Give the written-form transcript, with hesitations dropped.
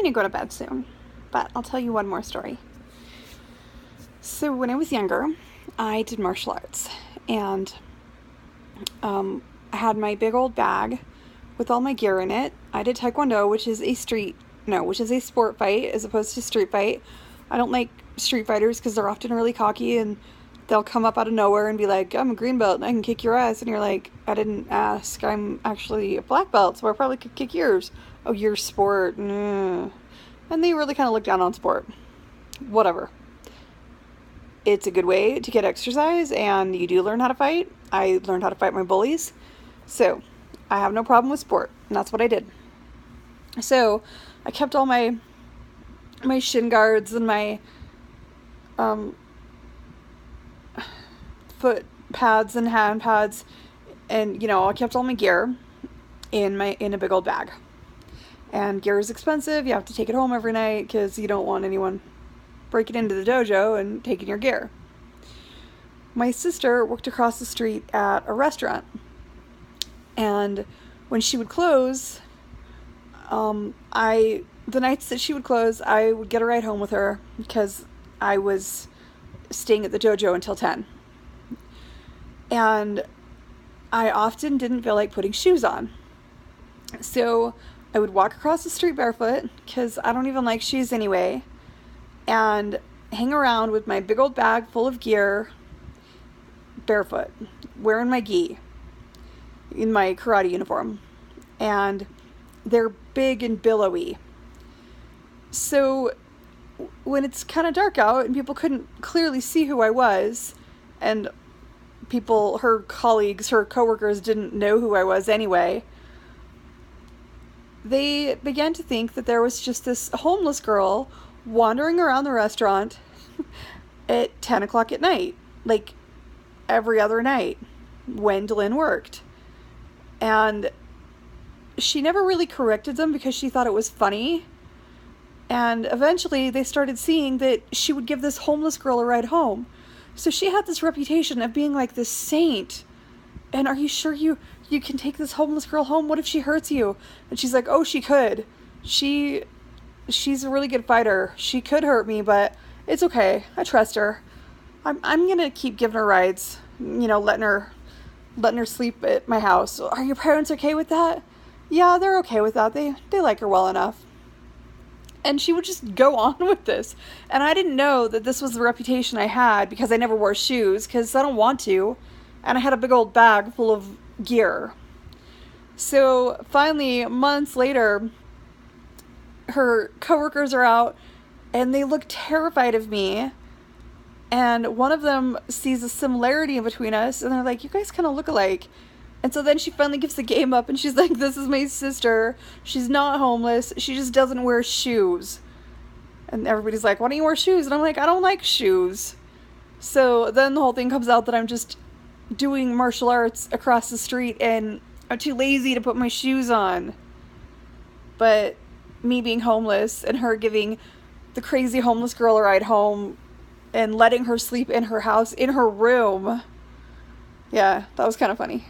to go to bed soon, but I'll tell you one more story. So when I was younger, I did martial arts, and I had my big old bag with all my gear in it. I did Taekwondo, which is a sport fight as opposed to street fight. I don't like street fighters because they're often really cocky and they'll come up out of nowhere and be like, I'm a green belt and I can kick your ass. And you're like, I didn't ask. I'm actually a black belt, so I probably could kick yours. Oh, your sport. And they really kind of look down on sport. Whatever. It's a good way to get exercise, and you do learn how to fight. I learned how to fight my bullies. So I have no problem with sport, and that's what I did. So I kept all my shin guards and my foot pads and hand pads, and I kept all my gear in a big old bag. And gear is expensive. You have to take it home every night because you don't want anyone breaking into the dojo and taking your gear. My sister worked across the street at a restaurant, and when she would close, the nights that she would close, I would get a ride home with her because I was staying at the dojo until 10. And I often didn't feel like putting shoes on. So I would walk across the street barefoot because I don't even like shoes anyway, and hang around with my big old bag full of gear, barefoot, wearing my gi in my karate uniform. And they're big and billowy. So when it's kind of dark out and people couldn't clearly see who I was, and her colleagues, her coworkers didn't know who I was anyway, they began to think that there was just this homeless girl wandering around the restaurant at 10 o'clock at night, like every other night when Delynn worked. And she never really corrected them because she thought it was funny. And eventually they started seeing that she would give this homeless girl a ride home. So she had this reputation of being like this saint. And are you sure you can take this homeless girl home? What if she hurts you? And she's like, oh, she could. She's a really good fighter. She could hurt me, but it's okay. I trust her. I'm gonna keep giving her rides. Letting her sleep at my house. Are your parents okay with that? Yeah, they're okay with that. They like her well enough. And she would just go on with this. And I didn't know that this was the reputation I had because I never wore shoes because I don't want to. And I had a big old bag full of gear. So finally, months later, her coworkers are out and they look terrified of me. And one of them sees a similarity between us and they're like, you guys kind of look alike. And so then she finally gives the game up and she's like, this is my sister. She's not homeless. She just doesn't wear shoes. And everybody's like, why don't you wear shoes? And I'm like, I don't like shoes. So then the whole thing comes out that I'm just doing martial arts across the street and I'm too lazy to put my shoes on. But me being homeless and her giving the crazy homeless girl a ride home and letting her sleep in her house, in her room. Yeah, that was kind of funny.